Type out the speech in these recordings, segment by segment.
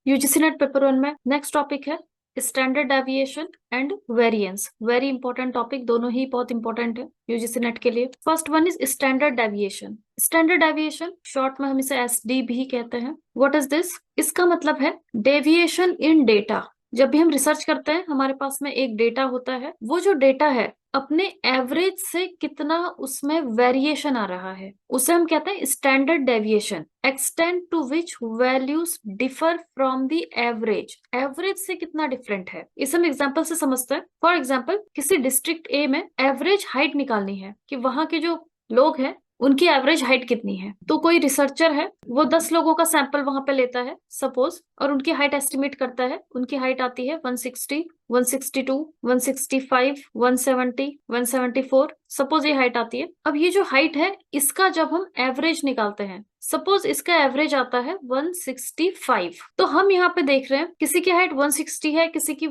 UGC net paper 1 में next topic है standard deviation and variance. Very important topic, दोनों ही बहुत इंपॉर्टेंट है यूजीसी नेट के लिए। First one is standard deviation. Standard deviation short में हम इसे एसडी भी कहते हैं। What is this? इसका मतलब है डेविएशन इन डेटा। जब भी हम रिसर्च करते हैं हमारे पास में एक डेटा होता है, वो जो डेटा है अपने एवरेज से कितना उसमें वेरिएशन आ रहा है उसे हम कहते हैं standard deviation. Extend to which values differ from the average. Average से कितना डिफरेंट है इसे हम एग्जांपल से समझते हैं। फॉर एग्जांपल किसी डिस्ट्रिक्ट ए में एवरेज हाइट निकालनी है कि वहां के जो लोग हैं उनकी एवरेज हाइट कितनी है। तो कोई रिसर्चर है, वो 10 लोगों का सैंपल वहां पे लेता है सपोज, और उनकी हाइट एस्टिमेट करता है। उनकी हाइट आती है 160, 162, 165, 170, 174, सपोज ये हाइट आती है। अब ये जो हाइट है इसका जब हम एवरेज निकालते हैं, सपोज इसका एवरेज आता है 165, तो हम यहाँ पे देख रहे हैं किसी की हाइट 160 है, किसी की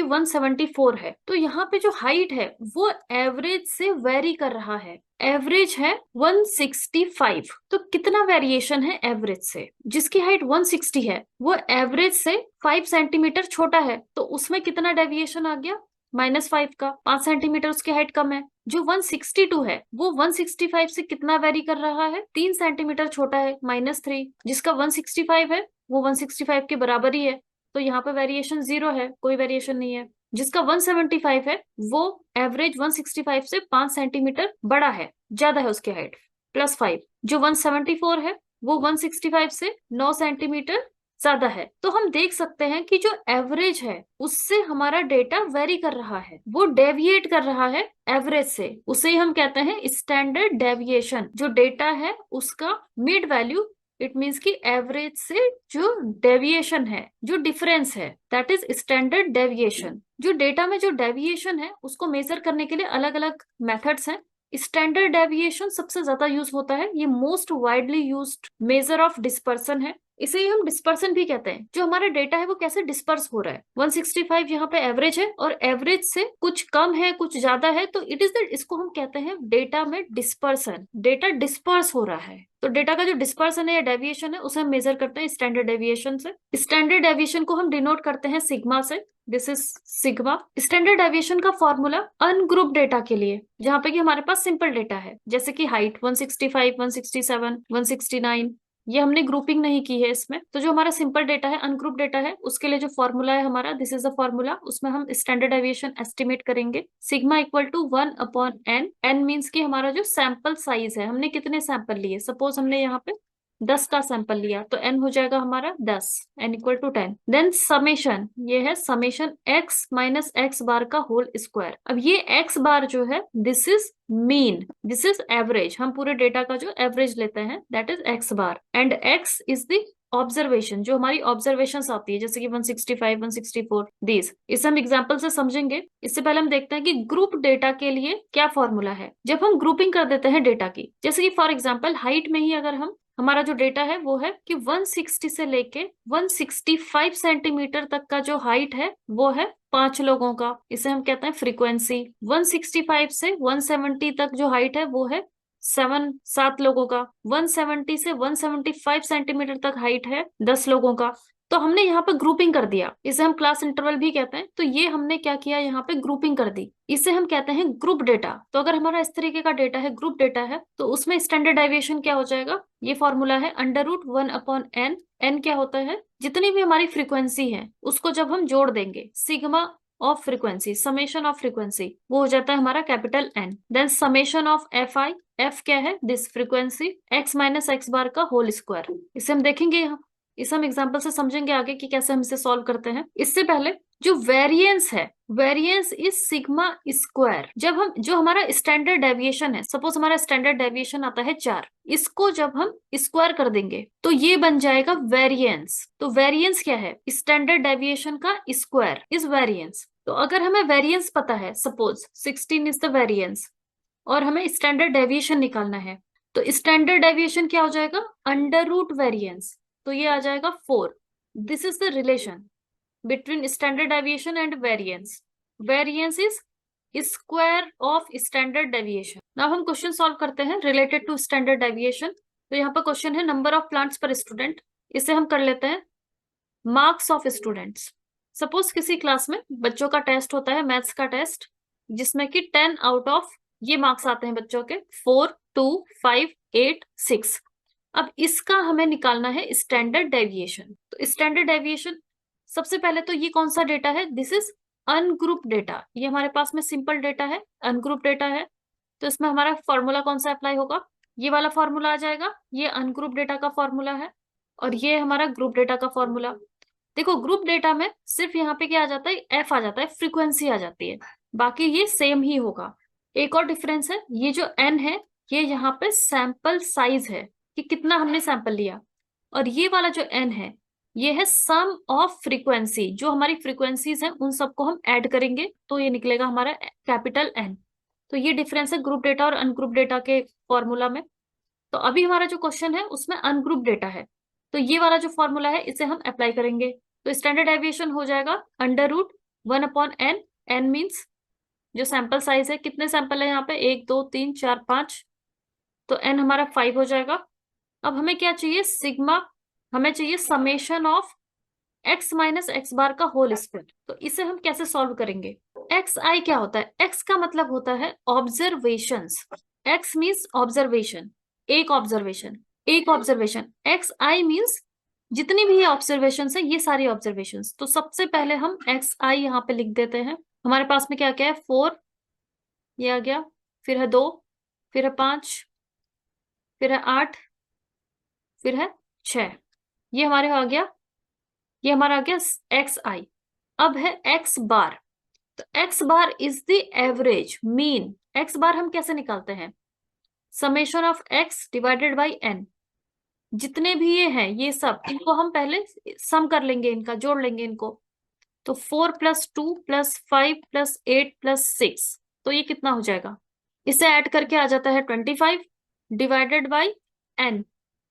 174 है। तो यहाँ पे जो हाइट है वो एवरेज से वेरी कर रहा है। एवरेज है 165, तो कितना वेरिएशन है एवरेज से? जिसकी हाइट 160 है वो एवरेज से 5 सेंटीमीटर छोटा है, तो उसमें कितना डेविएशन आ गया? -5 का। 5 सेंटीमीटर उसकी हाइट कम है। जो 162 है वो 165 से कितना वेरी कर रहा है? 3 सेंटीमीटर छोटा है, -3। जिसका 165 है वो 165 के बराबर ही है, तो यहाँ पे वेरिएशन 0 है, कोई वेरिएशन नहीं है। जिसका 175 है वो एवरेज 165 से 5 सेंटीमीटर बड़ा है, ज्यादा है उसकी हाइट, +5। जो 174 है वो 165 से 9 सेंटीमीटर ज्यादा है। तो हम देख सकते हैं कि जो एवरेज है उससे हमारा डेटा वेरी कर रहा है, वो डेविएट कर रहा है एवरेज से। उसे ही हम कहते हैं स्टैंडर्ड डेविएशन। जो डेटा है उसका मिड वैल्यू, इट मीन्स कि एवरेज से जो डेविएशन है, जो डिफरेंस है, दैट इज स्टैंडर्ड डेविएशन। जो डेटा में जो डेविएशन है उसको मेजर करने के लिए अलग अलग मेथड्स हैं। स्टैंडर्ड डेविएशन सबसे ज्यादा यूज होता है, ये most widely used major of dispersion है। इसे ही हम डिस्पर्सन भी कहते हैं। जो हमारा डेटा है वो कैसे डिस्पर्स हो रहा है। 165 यहाँ पे एवरेज है और एवरेज से कुछ कम है कुछ ज्यादा है, तो इट इज द, इसको हम कहते हैं डेटा में डिस्पर्सन। डेटा डिस्पर्स हो रहा है, तो डेटा का जो डिस्पर्सन है या डेविएशन है उसे हम मेजर करते हैं स्टैंडर्ड डेविएशन से। स्टैंडर्ड डेविएशन को हम डिनोट करते हैं सिग्मा से। This is sigma. Standard deviation का फॉर्मूला अनग्रुप डेटा के लिए, जहां पे कि हमारे पास सिंपल डेटा है, जैसे कि हाइट 165, 167, 169, ये हमने ग्रुपिंग नहीं की है इसमें। तो जो हमारा सिंपल डेटा है, अनग्रुप डेटा है, उसके लिए जो फॉर्मूला है हमारा, दिस इज द फॉर्मूला, उसमें हम स्टैंडर्ड डेविएशन एस्टिमेट करेंगे। Sigma equal to 1/n। n means कि हमारा जो सैंपल साइज है, हमने कितने सैंपल लिए। सपोज हमने यहाँ पे 10 का सैंपल लिया, तो n हो जाएगा हमारा 10, n equal to 10। Then summation, ये है summation x minus x bar का होल स्क्वायर। अब ये x बार जो है this is mean, this is average. हम पूरे डेटा का जो एवरेज लेते हैं that is x bar, and x is the observation, जो हमारी ऑब्जर्वेशन आती है, जैसे कि 165, 164 दीज। इसे हम एग्जांपल से समझेंगे। इससे पहले हम देखते हैं कि ग्रुप डेटा के लिए क्या फॉर्मूला है। जब हम ग्रुपिंग कर देते हैं डेटा की, जैसे कि फॉर एग्जांपल हाइट में ही अगर हम, हमारा जो डेटा है वो है कि 160 से लेके 165 सेंटीमीटर तक का जो हाइट है वो है 5 लोगों का, इसे हम कहते हैं फ्रीक्वेंसी। 165 से 170 तक जो हाइट है वो है 7 लोगों का। 170 से 175 सेंटीमीटर तक हाइट है 10 लोगों का। तो हमने यहाँ पे ग्रुपिंग कर दिया, इसे हम क्लास इंटरवल भी कहते हैं। तो ये हमने क्या किया, यहाँ पे ग्रुपिंग कर दी, इसे हम कहते हैं ग्रुप डेटा। तो अगर हमारा इस तरीके का डेटा है, ग्रुप डेटा है, तो उसमें स्टैंडर्ड डेविएशन क्या हो जाएगा? ये फॉर्मूला है √1/n। n क्या होता है? जितनी भी हमारी फ्रीक्वेंसी है उसको जब हम जोड़ देंगे, sigma of frequency, summation of frequency, वो हो जाता है हमारा capital N। Then summation of fi, f क्या है? This frequency, x minus x bar का होल स्क्वायर। इसे हम देखेंगे यहाँ, इसे हम एग्जाम्पल से समझेंगे आगे कि कैसे हम इसे सॉल्व करते हैं। इससे पहले जो वेरिएंस है, वेरिएंस इज सिग्मा स्क्वायर। जब हम, जो हमारा स्टैंडर्ड डेविएशन है, सपोज हमारा स्टैंडर्ड डेविएशन आता है 4, इसको जब हम स्क्वायर कर देंगे तो ये बन जाएगा वेरिएंस। तो वेरिएंस क्या है? स्टैंडर्ड डेविएशन का स्क्वायर इज वेरिएंस। तो अगर हमें वेरिएंस पता है, सपोज 16 इज द वेरिएंस, और हमें स्टैंडर्ड डेविएशन निकालना है, तो स्टैंडर्ड डेविएशन क्या हो जाएगा? अंडर रूट वेरिएंस, तो ये आ जाएगा 4। This is the relation between standard deviation and variance. Variance is square of standard deviation. Now हम क्वेश्चन सॉल्व करते हैं रिलेटेड टू स्टैंडर्ड डेविएशन। तो यहाँ पर क्वेश्चन है नंबर ऑफ प्लांट्स पर स्टूडेंट, इसे हम कर लेते हैं मार्क्स ऑफ स्टूडेंट्स। सपोज किसी क्लास में बच्चों का टेस्ट होता है, मैथ्स का टेस्ट, जिसमें कि 10 आउट ऑफ ये मार्क्स आते हैं बच्चों के 4, 2, 5, 8, 6। अब इसका हमें निकालना है स्टैंडर्ड डेविएशन। तो स्टैंडर्ड डेविएशन, सबसे पहले तो ये कौन सा डेटा है, दिस इज अनग्रुप डेटा। ये हमारे पास में सिंपल डेटा है, अनग्रुप डेटा है। तो इसमें हमारा फॉर्मूला कौन सा अप्लाई होगा, ये वाला फॉर्मूला आ जाएगा। ये अनग्रुप डेटा का फॉर्मूला है और ये हमारा ग्रुप डेटा का फॉर्मूला। देखो ग्रुप डेटा में सिर्फ यहाँ पे क्या आ जाता है, एफ आ जाता है, फ्रीक्वेंसी आ जाती है, बाकी ये सेम ही होगा। एक और डिफरेंस है, ये जो एन है ये यहाँ पे सैंपल साइज है कि कितना हमने सैंपल लिया, और ये वाला जो एन है ये है सम ऑफ फ्रीक्वेंसी। जो हमारी फ्रीक्वेंसीज हैं उन सबको हम ऐड करेंगे तो ये निकलेगा हमारा कैपिटल एन। तो ये डिफरेंस है ग्रुप डेटा और अनग्रुप डेटा के फॉर्मूला में। तो अभी हमारा जो क्वेश्चन है उसमें अनग्रुप डेटा है, तो ये वाला जो फॉर्मूला है इसे हम अप्लाई करेंगे। तो स्टैंडर्ड डेविएशन हो जाएगा √1/n। n मीन्स जो सैंपल साइज है, कितने सैंपल है यहाँ पे, 1, 2, 3, 4, 5, तो n हमारा 5 हो जाएगा। अब हमें क्या चाहिए, सिग्मा, हमें चाहिए summation of x minus x bar का होल स्क्वायर। तो इसे हम कैसे सॉल्व करेंगे, एक्स आई क्या होता है, x का मतलब होता है ऑब्जर्वेशंस, x मीन्स ऑब्जर्वेशन, एक ऑब्जर्वेशन, एक ऑब्जर्वेशन। एक्स आई मीन्स जितनी भी ऑब्जर्वेशन है ये सारी ऑब्जर्वेशन। तो सबसे पहले हम एक्स आई यहाँ पे लिख देते हैं। हमारे पास में क्या क्या है, 4 ये आ गया, फिर है 2, फिर है 5, फिर है 8, फिर है 6, ये हमारे आ गया, ये हमारा आ गया एक्स आई। अब है एक्स बार। तो x bar is the average mean. X bar हम कैसे निकालते हैं, summation of x divided by n. जितने भी ये हैं ये सब, इनको हम पहले सम कर लेंगे, इनका जोड़ लेंगे इनको। तो 4 + 2 + 5 + 8 + 6, तो ये कितना हो जाएगा, इसे ऐड करके आ जाता है 25 डिवाइडेड बाई एन।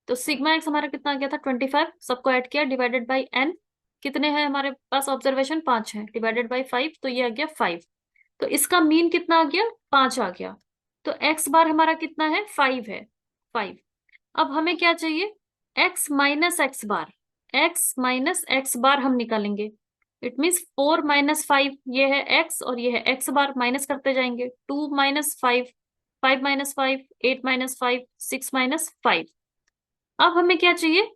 तो सिग्मा एक्स हमारा कितना आ गया था 25, सबको ऐड किया डिवाइडेड बाई एन। कितने हैं हमारे पास ऑब्जर्वेशन, 5 है, डिवाइडेड बाई 5, तो ये आ गया 5। तो इसका मीन कितना आ गया, 5 आ गया। तो एक्स बार हमारा कितना है, 5 है, 5। अब हमें क्या चाहिए, x माइनस एक्स बार, x माइनस एक्स बार हम निकालेंगे। इट मीन्स 4 - 5, ये है x और ये है x बार, माइनस करते जाएंगे। 2 - 5, 5 - 5, 8 - 5, 6 - 5। अब हमें क्या चाहिए,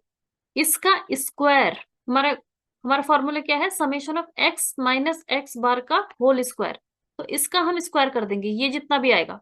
इसका स्क्वायर। हमारा हमारा फॉर्मूला क्या है, summation of x minus x bar का होल स्क्वायर। तो इसका हम स्क्वायर कर देंगे, ये जितना भी आएगा।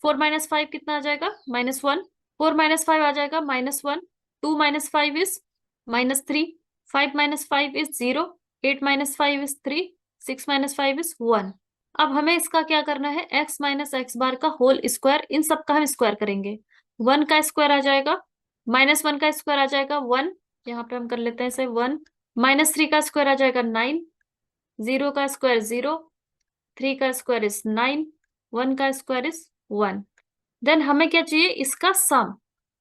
4 - 5 कितना आ जाएगा, -1। 4 - 5 आ जाएगा -1। 2 - 5 इज -3। 5 - 5 इज 0। 8 - 5 इज 3। 6 - 5 इज 1। अब हमें इसका क्या करना है, x माइनस एक्स बार का होल स्क्वायर, इन सब का हम स्क्वायर करेंगे। 1 का स्क्वायर आ जाएगा, -1 का स्क्वायर आ जाएगा 1, यहाँ पे हम कर लेते हैं इसे 1। -3 का स्क्वायर आ जाएगा 9। 0 का स्क्वायर 0। 3 का स्क्वायर इज 9। 1 का स्क्वायर इज 1। देन हमें क्या चाहिए, इसका सम।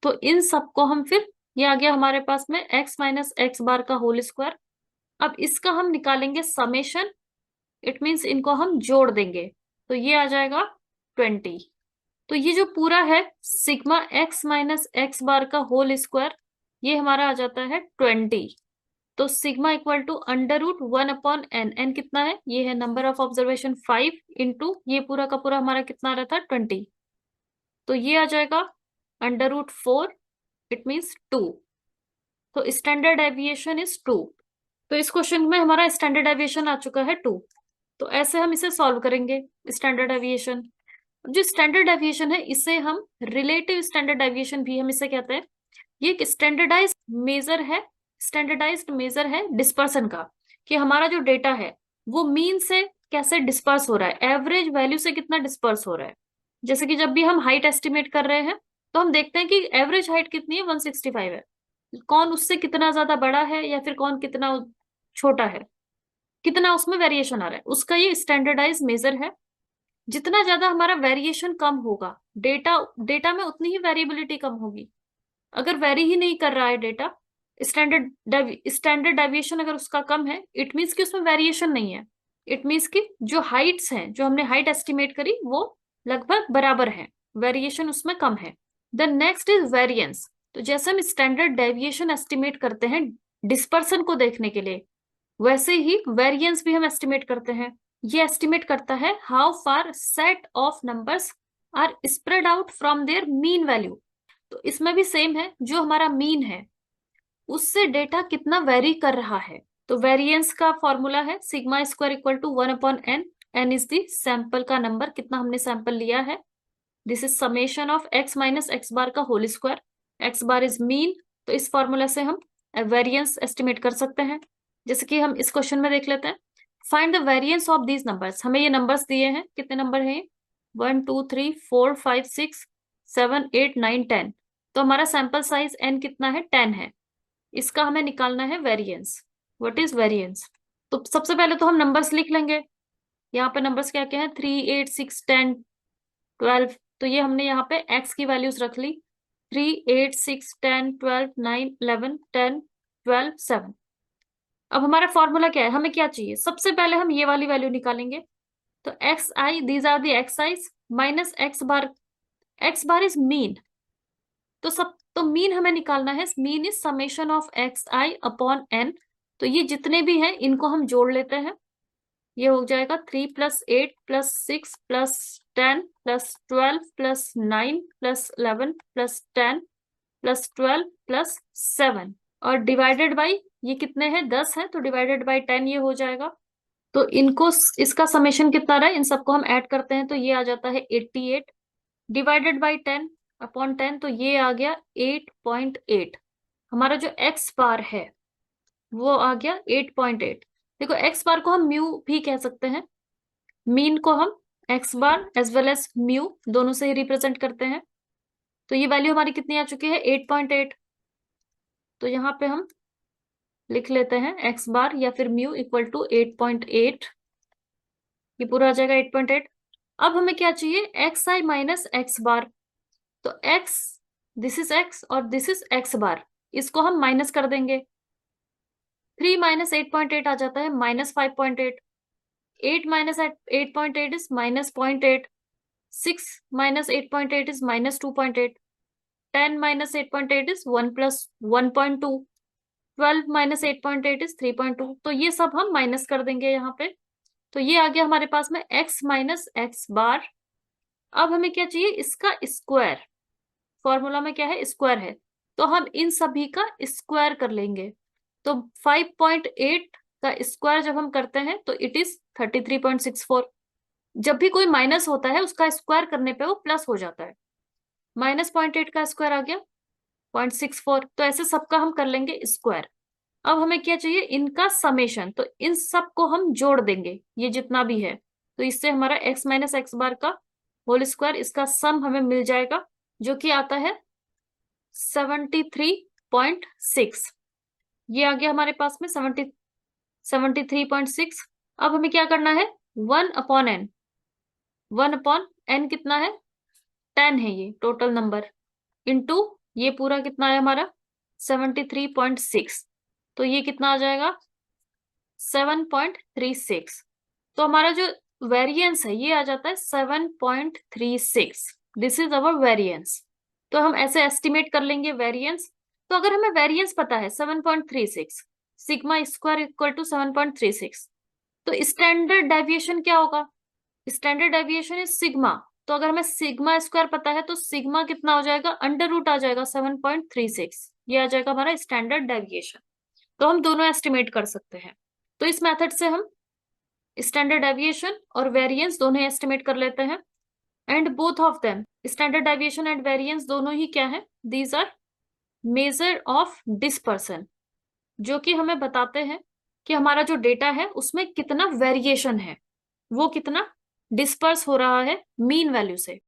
तो इन सबको हम फिर, ये आ गया हमारे पास में x माइनस एक्स बार का होल स्क्वायर। अब इसका हम निकालेंगे समेशन, इट मीन्स इनको हम जोड़ देंगे, तो ये आ जाएगा 20। तो ये जो पूरा है sigma x minus x bar का होल स्क्वायर, ये हमारा आ जाता है 20। तो sigma equal to √1/n। n कितना है, ये है नंबर ऑफ ऑब्जर्वेशन 5 इंटू ये पूरा का पूरा हमारा कितना आ रहा था 20, तो ये आ जाएगा √4, इट मीन्स 2। तो स्टैंडर्ड डेविएशन इज 2। तो इस क्वेश्चन में हमारा स्टैंडर्ड डेविएशन आ चुका है 2। तो ऐसे हम इसे सॉल्व करेंगे, स्टैंडर्ड डेविएशन। जो स्टैंडर्ड डेविएशन है इसे हम रिलेटिव स्टैंडर्ड डेविएशन भी हम इसे कहते हैं। ये एक स्टैंडर्डाइज्ड मेजर है, स्टैंडर्डाइज्ड मेजर है डिस्पर्सन का, कि हमारा जो डेटा है वो मीन से कैसे डिस्पर्स हो रहा है, एवरेज वैल्यू से कितना डिस्पर्स हो रहा है। जैसे कि जब भी हम हाइट एस्टिमेट कर रहे हैं तो हम देखते हैं कि एवरेज हाइट कितनी है, 165 है, कौन उससे कितना ज्यादा बड़ा है या फिर कौन कितना छोटा है, कितना उसमें वेरिएशन आ रहा है, उसका ये स्टैंडर्डाइज मेजर है। जितना ज्यादा हमारा वेरिएशन कम होगा, डेटा डेटा में उतनी ही वेरिएबिलिटी कम होगी। अगर वेरी ही नहीं कर रहा है डेटा, स्टैंडर्ड डेविएशन अगर उसका कम है, इट मीन्स कि उसमें वेरिएशन नहीं है। इट मीन्स कि जो हाइट्स हैं, जो हमने हाइट एस्टिमेट करी वो लगभग बराबर है, वेरिएशन उसमें कम है। The next is variance. तो जैसे हम स्टैंडर्ड डेविएशन एस्टिमेट करते हैं डिस्पर्सन को देखने के लिए, वैसे ही वेरिएंस भी हम एस्टिमेट करते हैं। ये एस्टिमेट करता है how far set of numbers are spread out from their mean value. तो इसमें भी सेम है, जो हमारा मीन है उससे डेटा कितना वेरी कर रहा है। तो वेरिएंस का फॉर्मूला है sigma square equal to 1/n। n is the sample का नंबर, कितना हमने सैंपल लिया है। This is summation of x minus x bar का whole square. X bar is mean, तो इस फॉर्मूला से हम वेरिएंस एस्टिमेट कर सकते हैं। जैसे कि हम इस क्वेश्चन में देख लेते हैं, find the variance of these numbers. हमें ये नंबर्स दिए हैं, कितने नंबर हैं? 1 2 3 4 5 6 7 8 9 10। तो हमारा सैंपल साइज n कितना है? 10 है। इसका हमें निकालना है वेरिएंस। What is variance? तो सबसे पहले तो हम नंबर्स लिख लेंगे। यहाँ पे नंबर्स क्या क्या है? 3 8 6 10 12। तो ये हमने यहाँ पे x की वैल्यूज रख ली, 3 8 6 10 12 9 11 10 12 7। अब हमारा फॉर्मूला क्या है? हमें क्या चाहिए? सबसे पहले हम ये वाली वैल्यू निकालेंगे। तो x i, these are the x i's minus x bar. X bar is mean, तो मीन हमें निकालना है। Mean is summation of x i upon n. तो ये जितने भी हैं इनको हम जोड़ लेते हैं। ये हो जाएगा 3 + 8 + 6 + 10 + 12 + 9 + 11 + 10 + 12 + 7 और डिवाइडेड बाई ये कितने हैं? 10 है, तो डिवाइडेड बाई 10 ये हो जाएगा। तो इनको, इसका समेशन कितना रहा है? इन सबको हम ऐड करते हैं तो ये आ जाता है 88 डिवाइडेड बाई 10 अपॉन 10, तो ये आ गया 8.8। हमारा जो एक्स बार है वो आ गया 8.8। देखो एक्स बार को हम म्यू भी कह सकते हैं, मीन को हम एक्स बार एज वेल एज म्यू दोनों से ही रिप्रेजेंट करते हैं। तो ये वैल्यू हमारी कितनी आ चुकी है? 8.8। तो यहाँ पे हम लिख लेते हैं एक्स बार या फिर म्यू इक्वल टू 8.8। ये पूरा आ जाएगा 8.8। अब हमें क्या चाहिए? एक्स आई माइनस एक्स बार। तो x, दिस इज x और दिस इज x बार, इसको हम माइनस कर देंगे। 3 - 8.8 आ जाता है -5.8। 8 - 8.8 इज -0.8। 6 - 8.8 इज -2.8। 10 - 8.8 इज 1 + 1.2। 12 - 8.8 इज 3.2। तो ये सब हम माइनस कर देंगे यहाँ पे। तो ये आ गया हमारे पास में x माइनस एक्स बार। अब हमें क्या चाहिए? इसका स्क्वायर। फॉर्मूला में क्या है? स्क्वायर है, तो हम इन सभी का स्क्वायर कर लेंगे। तो 5.8 का स्क्वायर जब हम करते हैं तो इट इज 33.64। जब भी कोई माइनस होता है उसका स्क्वायर करने पे वो प्लस हो जाता है। -0.8 का स्क्वायर आ गया 0.64। तो ऐसे सबका हम कर लेंगे स्क्वायर। अब हमें क्या चाहिए? इनका समेशन। तो इन सब को हम जोड़ देंगे, ये जितना भी है। तो इससे हमारा x माइनस एक्स बार का होल स्क्वायर, इसका सम हमें मिल जाएगा, जो कि आता है 73.6। ये आ गया हमारे पास में 73.6। अब हमें क्या करना है? 1/n। 1/n कितना है? 10 है ये टोटल नंबर, इंटू ये पूरा कितना है हमारा? 73.6। तो ये कितना आ जाएगा? 7.36। तो हमारा जो वेरिएंस है ये आ जाता है 7.36। This is our variance. तो हम ऐसे एस्टिमेट कर लेंगे वेरिएंस। तो अगर हमें वेरिएंस पता है 7.36, सिग्मा स्क्वायर इक्वल टू 7.36, तो स्टैंडर्ड डेविएशन क्या होगा? Standard deviation is sigma. तो अगर हमें सिग्मा स्क्वायर पता है तो सिग्मा कितना हो जाएगा? √ आ जाएगा 7.36। ये आ जाएगा हमारा स्टैंडर्ड डेविएशन। तो हम दोनों एस्टिमेट कर सकते हैं। तो इस मेथड से हम स्टैंडर्ड डेविएशन और वेरिएंस दोनों एस्टिमेट कर लेते हैं। And both of them, standard deviation and variance दोनों ही क्या है? These are measure of dispersion, जो कि हमें बताते हैं कि हमारा जो डेटा है उसमें कितना वेरिएशन है, वो कितना डिस्पर्स हो रहा है मीन वैल्यू से।